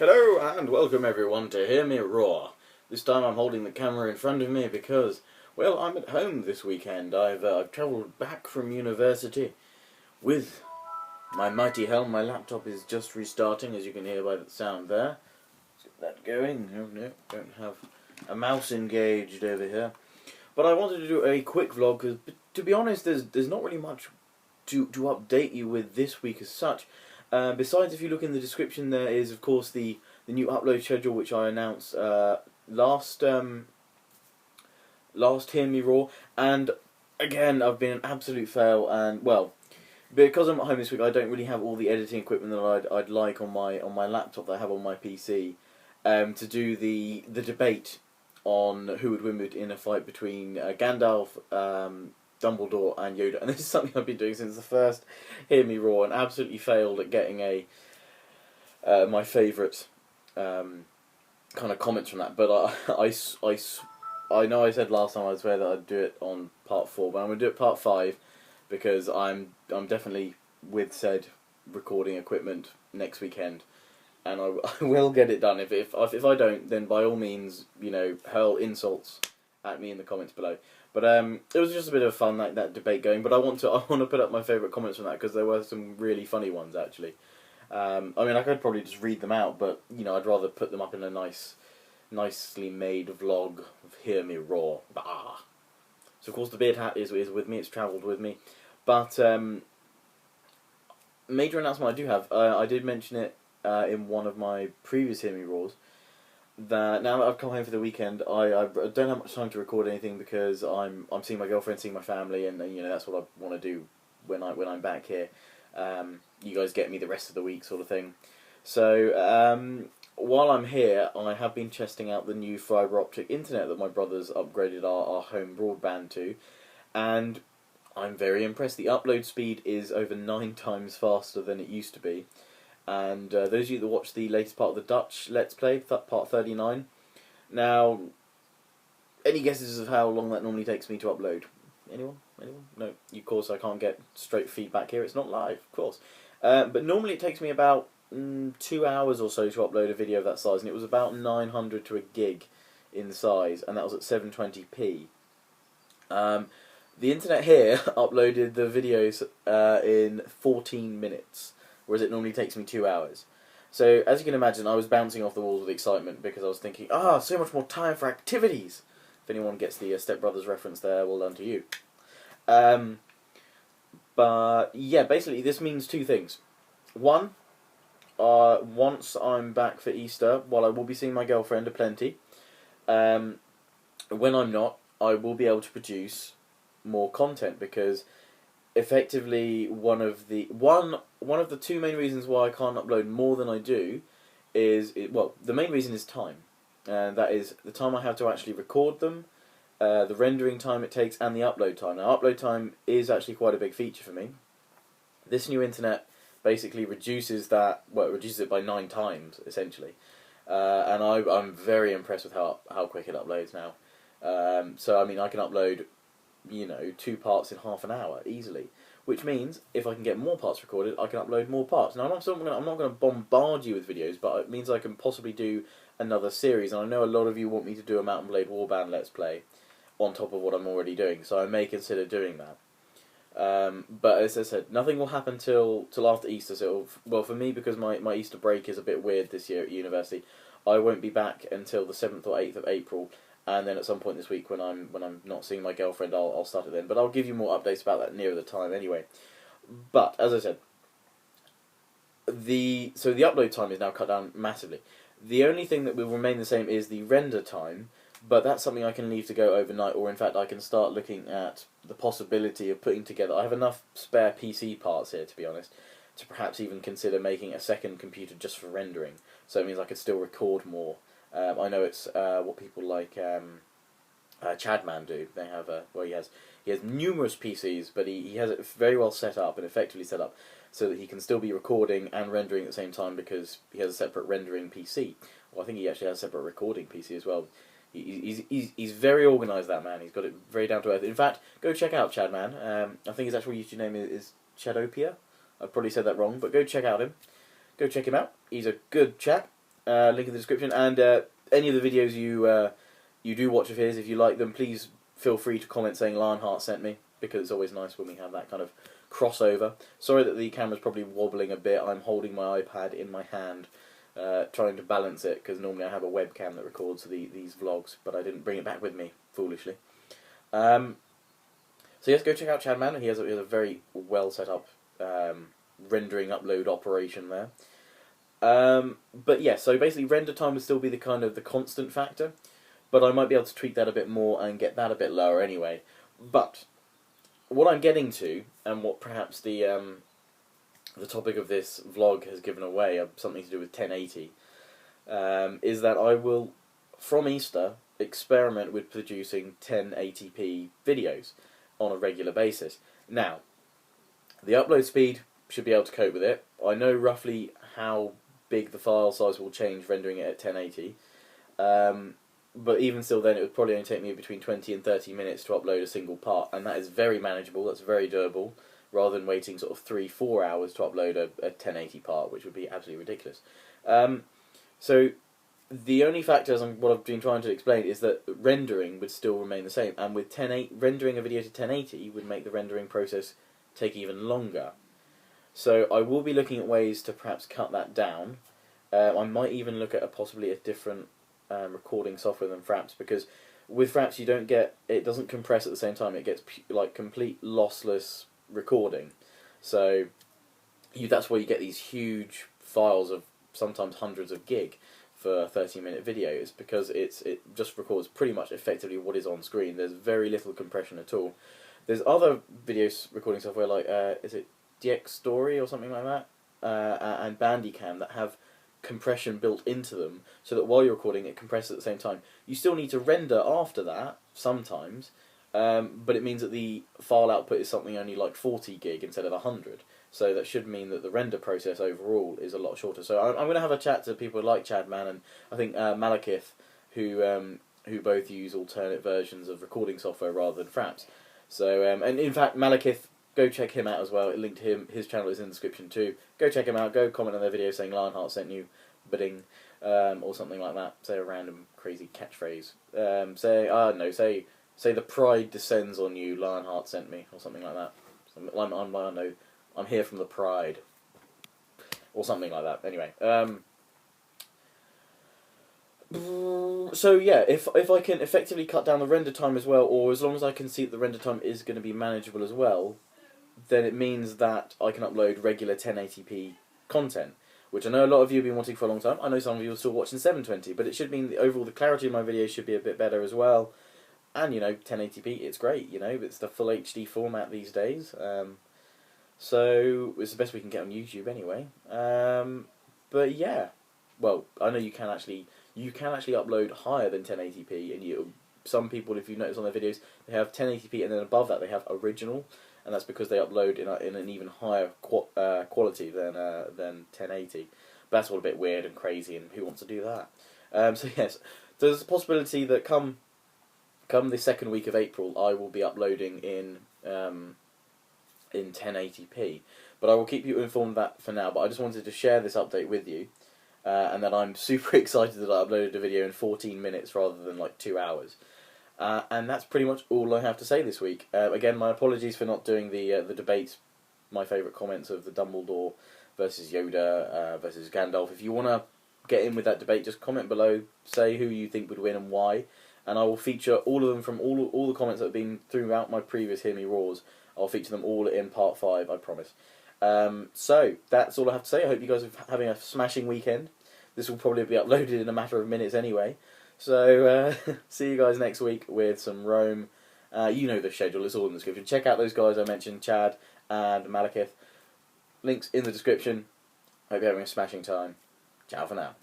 Hello and welcome everyone to Hear Me Roar. This time I'm holding the camera in front of me because, well, I'm at home this weekend. I've travelled back from university with my mighty helm. My laptop is just restarting, as you can hear by the sound there. Let's get that going. No, don't have a mouse engaged over here. But I wanted to do a quick vlog because, to be honest, there's not really much to update you with this week as such. Besides, if you look in the description, there is, of course, the new upload schedule, which I announced last Hear Me Roar. And again, I've been an absolute fail, and well, because I'm at home this week, I don't really have all the editing equipment that I'd like on my laptop that I have on my PC to do the debate on who would win in a fight between Gandalf, Dumbledore and Yoda. And this is something I've been doing since the first Hear Me Roar, and absolutely failed at getting my favourite kind of comments from that. But I know I said last time I swear that I'd do it on part 4, but I'm going to do it part 5 because I'm definitely with said recording equipment next weekend, and I will get it done. If I don't, then by all means, hurl insults at me in the comments below. But it was just a bit of fun, like that debate going. But I want to put up my favourite comments from that because there were some really funny ones actually. I mean, I could probably just read them out, but I'd rather put them up in a nicely made vlog of Hear Me Roar. Bah. So of course the beard hat is with me. It's travelled with me. But major announcement I do have. I did mention it in one of my previous Hear Me Roars, that now that I've come home for the weekend, I don't have much time to record anything because I'm seeing my girlfriend, seeing my family, and that's what I want to do when I'm back here. You guys get me the rest of the week, sort of thing. So while I'm here, I have been testing out the new fibre optic internet that my brothers upgraded our home broadband to, and I'm very impressed. The upload speed is over 9 times faster than it used to be. And those of you that watch the latest part of the Dutch Let's Play, part 39, now, any guesses of how long that normally takes me to upload? Anyone? No, of course I can't get straight feedback here, it's not live, of course. But normally it takes me about 2 hours or so to upload a video of that size, and it was about 900 to a gig in size, and that was at 720p. The internet here uploaded the videos in 14 minutes. Whereas it normally takes me 2 hours. So, as you can imagine, I was bouncing off the walls with excitement because I was thinking, so much more time for activities! If anyone gets the Step Brothers reference there, well done to you. But, yeah, basically this means 2 things. One, once I'm back for Easter, while I will be seeing my girlfriend aplenty, when I'm not, I will be able to produce more content because effectively one of the 2 main reasons why I can't upload more than I do is the main reason is time, and that is the time I have to actually record them, the rendering time it takes, and the upload time. Now, upload time is actually quite a big feature for me. This new internet basically reduces that. Well, it reduces it by 9 times essentially, and I'm very impressed with how quick it uploads now. So I mean, I can upload 2 parts in half an hour easily, which means if I can get more parts recorded, I can upload more parts. Now, I'm not going to bombard you with videos, but it means I can possibly do another series, and I know a lot of you want me to do a Mount & Blade Warband Let's Play on top of what I'm already doing, so I may consider doing that. But as I said, nothing will happen till after Easter, so for me, because my Easter break is a bit weird this year at university, I won't be back until the 7th or 8th of April, and then at some point this week when I'm not seeing my girlfriend, I'll start it then. But I'll give you more updates about that nearer the time anyway. But as I said, the upload time is now cut down massively. The only thing that will remain the same is the render time, but that's something I can leave to go overnight, or in fact I can start looking at the possibility of putting together. I have enough spare PC parts here, to be honest, to perhaps even consider making a second computer just for rendering. So it means I could still record more. I know it's what people like Chadman do. They have he has numerous PCs, but he has it very well set up and effectively set up so that he can still be recording and rendering at the same time because he has a separate rendering PC. Well, I think he actually has a separate recording PC as well. He's very organised, that man. He's got it very down to earth. In fact, go check out Chadman. I think his actual YouTube name is Chadopia. I've probably said that wrong, but go check out him. Go check him out. He's a good chap. link in the description, and any of the videos you do watch of his, if you like them, please feel free to comment saying Lionheart sent me, because it's always nice when we have that kind of crossover. Sorry that the camera's probably wobbling a bit. I'm holding my iPad in my hand, trying to balance it, because normally I have a webcam that records these vlogs, but I didn't bring it back with me, foolishly. So yes, go check out Chadman. He has a very well set up rendering upload operation there. But yeah, so basically render time would still be the kind of the constant factor, but I might be able to tweak that a bit more and get that a bit lower anyway. But what I'm getting to, and what perhaps the topic of this vlog has given away, something to do with 1080, is that I will, from Easter, experiment with producing 1080p videos on a regular basis. Now, the upload speed should be able to cope with it. I know roughly how big the file size will change rendering it at 1080, but even still then it would probably only take me between 20 and 30 minutes to upload a single part, and that is very manageable, that's very doable, rather than waiting sort of 3-4 hours to upload a 1080 part, which would be absolutely ridiculous. So the only factor, what I've been trying to explain, is that rendering would still remain the same, and with rendering a video to 1080 would make the rendering process take even longer. So I will be looking at ways to perhaps cut that down. I might even look at possibly a different recording software than Fraps, because with Fraps you don't get, it doesn't compress at the same time, it gets like complete lossless recording. So that's why you get these huge files of sometimes hundreds of gig for 30-minute videos, because it just records pretty much effectively what is on screen. There's very little compression at all. There's other video recording software like is it DxStory or something like that, and Bandicam, that have compression built into them, so that while you're recording it compresses at the same time. You still need to render after that sometimes, but it means that the file output is something only like 40 gig instead of 100. So that should mean that the render process overall is a lot shorter. So I'm going to have a chat to people like Chadman and I think Malekith, who both use alternate versions of recording software rather than Fraps. So and in fact, Malekith, go check him out as well. It linked to him. His channel is in the description too. Go check him out. Go comment on their video saying Lionheart sent you, bidding, or something like that. Say a random crazy catchphrase. Say I don't know. Say the pride descends on you. Lionheart sent me, or something like that. I don't know. I'm here from the pride, or something like that. Anyway, so yeah, if I can effectively cut down the render time as well, or as long as I can see that the render time is going to be manageable as well, then it means that I can upload regular 1080p content, which I know a lot of you have been wanting for a long time. I know some of you are still watching 720, but it should mean that overall the clarity of my videos should be a bit better as well. And, 1080p, it's great, it's the full HD format these days. So it's the best we can get on YouTube anyway. But yeah, well, I know you can actually upload higher than 1080p, and some people, if you notice on their videos, they have 1080p and then above that they have original, and that's because they upload in an even higher quality than 1080. But that's all a bit weird and crazy, and who wants to do that? So yes, there's a possibility that come the second week of April, I will be uploading in 1080p. But I will keep you informed of that for now. But I just wanted to share this update with you, and that I'm super excited that I uploaded a video in 14 minutes rather than like 2 hours. And that's pretty much all I have to say this week. Again, my apologies for not doing the debates, my favourite comments of the Dumbledore versus Yoda versus Gandalf. If you want to get in with that debate, just comment below, say who you think would win and why, and I will feature all of them from all the comments that have been throughout my previous Hear Me Roars. I'll feature them all in part 5, I promise. So, that's all I have to say. I hope you guys are having a smashing weekend. This will probably be uploaded in a matter of minutes anyway. So, see you guys next week with some Rome. You know the schedule, it's all in the description. Check out those guys I mentioned, Chad and Malekith. Links in the description. Hope you're having a smashing time. Ciao for now.